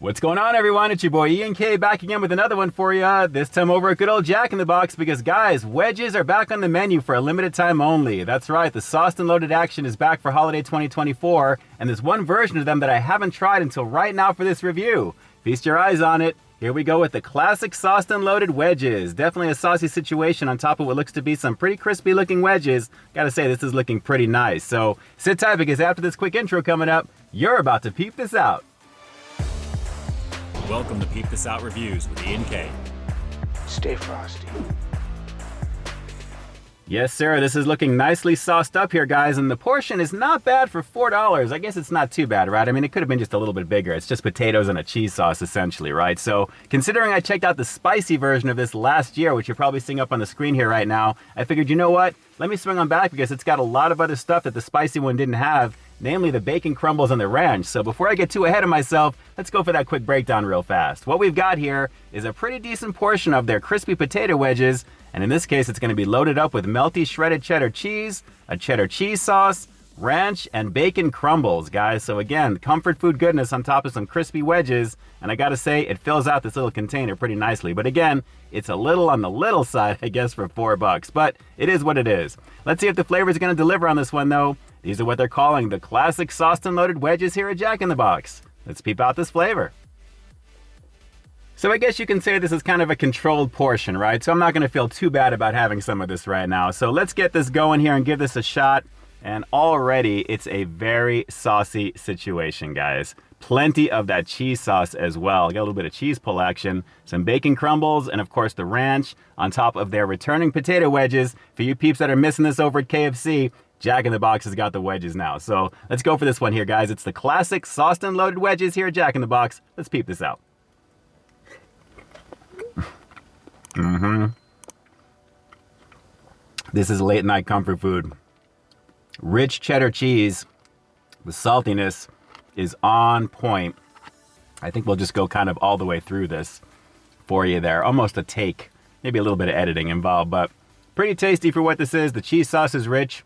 What's going on, everyone? It's your boy Ian K back again with another one for you. This time over at good old Jack in the Box because, guys, wedges are back on the menu for a limited time only. That's right, the Sauced and Loaded action is back for holiday 2024, and there's one version of them that I haven't tried until right now for this review. Feast your eyes on it. Here we go with the classic Sauced and Loaded wedges. Definitely a saucy situation on top of what looks to be some pretty crispy looking wedges. Gotta say, this is looking pretty nice. So sit tight because after this quick intro coming up, you're about to peep this out. Welcome to Peep This Out Reviews with Ian K. Stay frosty. Yes, sir. This is looking nicely sauced up here, guys, and the portion is not bad for $4. I guess it's not too bad, right? I mean, it could have been just a little bit bigger. It's just potatoes and a cheese sauce, essentially, right? So, considering I checked out the spicy version of this last year, which you're probably seeing up on the screen here right now, I figured, you know what? Let me swing on back because it's got a lot of other stuff that the spicy one didn't have, namely the bacon crumbles and the ranch. So before I get too ahead of myself, let's go for that quick breakdown real fast. What we've got here is a pretty decent portion of their crispy potato wedges, and in this case, it's going to be loaded up with melty shredded cheddar cheese, a cheddar cheese sauce, ranch, and bacon crumbles, guys. So again, comfort food goodness on top of some crispy wedges, and I gotta say, it fills out this little container pretty nicely. But again, it's a little on the little side, I guess, for $4, but it is what it is. Let's see if the flavor is going to deliver on this one, though. These are what they're calling the classic Sauced and Loaded wedges here at Jack in the Box. Let's peep out this flavor. So I guess you can say this is kind of a controlled portion, right? So I'm not going to feel too bad about having some of this right now. So let's get this going here and give this a shot. And already it's a very saucy situation, guys. Plenty of that cheese sauce as well. Got a little bit of cheese pull action, some bacon crumbles, and of course the ranch on top of their returning potato wedges. For you peeps that are missing this over at KFC, Jack in the Box has got the wedges now. So let's go for this one here, guys. It's the classic Sauced and Loaded wedges here at Jack in the Box. Let's peep this out. This is late night comfort food. Rich cheddar cheese. The saltiness is on point. I think we'll just go kind of all the way through this for you there. Almost a take. Maybe a little bit of editing involved, but pretty tasty for what this is. The cheese sauce is rich.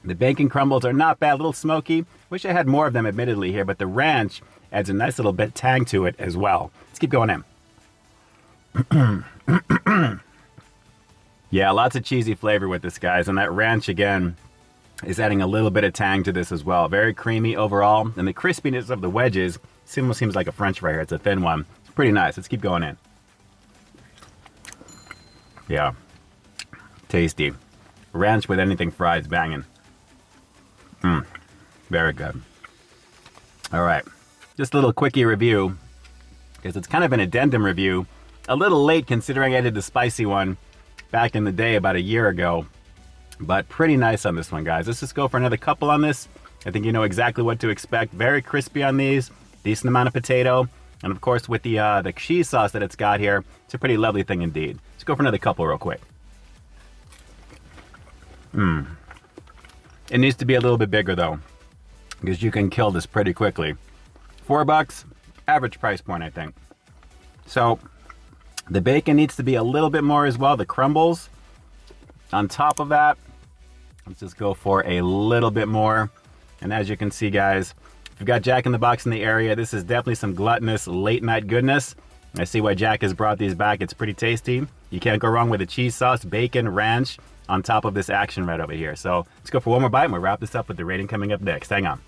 The bacon crumbles are not bad, a little smoky. Wish I had more of them admittedly here, but the ranch adds a nice little bit tang to it as well. Let's keep going in. Yeah, lots of cheesy flavor with this, guys, and that ranch again is adding a little bit of tang to this as well. Very creamy overall, and the crispiness of the wedges almost seems like a French fry here. It's a thin one. It's pretty nice. Let's keep going in. Yeah, tasty. Ranch with anything fried is banging. Very good. All right, just a little quickie review because it's kind of an addendum review. A little late considering I did the spicy one back in the day about a year ago, but pretty nice on this one, guys. Let's just go for another couple on this. I think you know exactly what to expect. Very crispy on these, decent amount of potato, and of course with the cheese sauce that it's got here, it's a pretty lovely thing indeed. Let's go for another couple real quick. It needs to be a little bit bigger though, because you can kill this pretty quickly. $4, average price point, I think. So the bacon needs to be a little bit more as well. The crumbles on top of that. Let's just go for a little bit more. And as you can see, guys, if you've got Jack in the Box in the area, this is definitely some gluttonous late night goodness. I see why Jack has brought these back. It's pretty tasty. You can't go wrong with the cheese sauce, bacon, ranch on top of this action right over here. So let's go for one more bite and we'll wrap this up with the rating coming up next. Hang on.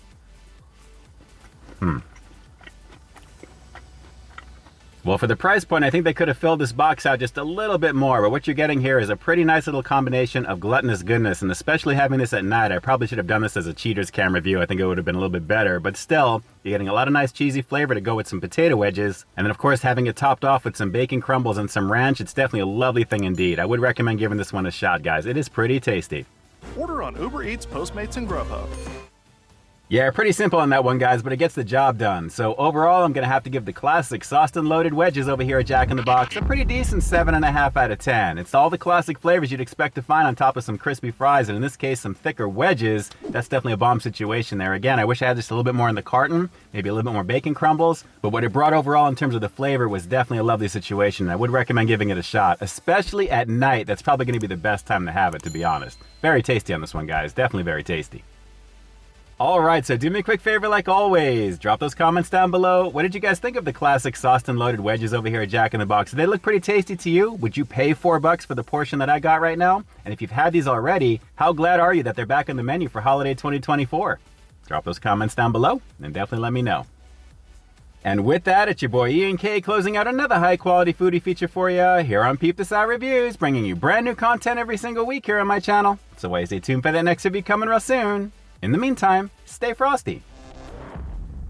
Well, for the price point, I think they could have filled this box out just a little bit more, but what you're getting here is a pretty nice little combination of gluttonous goodness, and especially having this at night, I probably should have done this as a Cheaters Cam review. I think it would have been a little bit better, but still, you're getting a lot of nice cheesy flavor to go with some potato wedges, and then of course having it topped off with some bacon crumbles and some ranch. It's definitely a lovely thing indeed. I would recommend giving this one a shot, guys. It is pretty tasty. Order on Uber Eats, Postmates, and Grubhub. Yeah, pretty simple on that one, guys, but it gets the job done. So overall, I'm going to have to give the classic Sauced and Loaded wedges over here at Jack in the Box a pretty decent 7.5 out of 10. It's all the classic flavors you'd expect to find on top of some crispy fries, and in this case, some thicker wedges. That's definitely a bomb situation there. Again, I wish I had just a little bit more in the carton, maybe a little bit more bacon crumbles, but what it brought overall in terms of the flavor was definitely a lovely situation. I would recommend giving it a shot, especially at night. That's probably going to be the best time to have it, to be honest. Very tasty on this one, guys. Definitely very tasty. All right, so do me a quick favor like always. Drop those comments down below. What did you guys think of the classic sauced and loaded wedges over here at Jack in the Box? Do they look pretty tasty to you? Would you pay $4 for the portion that I got right now? And if you've had these already, how glad are you that they're back on the menu for holiday 2024? Drop those comments down below and definitely let me know. And with that, it's your boy Ian K closing out another high quality foodie feature for you here on Peep This Out Reviews, bringing you brand new content every single week here on my channel. So why stay tuned for that next review coming real soon. In the meantime, stay frosty.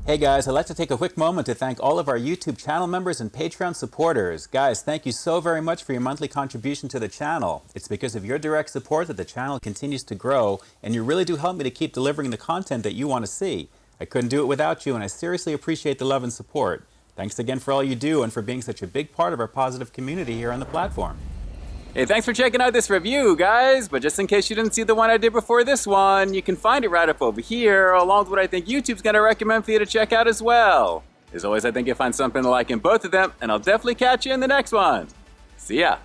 Hey guys, I'd like to take a quick moment to thank all of our YouTube channel members and Patreon supporters. Guys, thank you so very much for your monthly contribution to the channel. It's because of your direct support that the channel continues to grow, and you really do help me to keep delivering the content that you want to see. I couldn't do it without you, and I seriously appreciate the love and support. Thanks again for all you do and for being such a big part of our positive community here on the platform. Hey, thanks for checking out this review, guys. But just in case you didn't see the one I did before this one, you can find it right up over here, along with what I think YouTube's going to recommend for you to check out as well. As always, I think you'll find something to like in both of them, and I'll definitely catch you in the next one. See ya.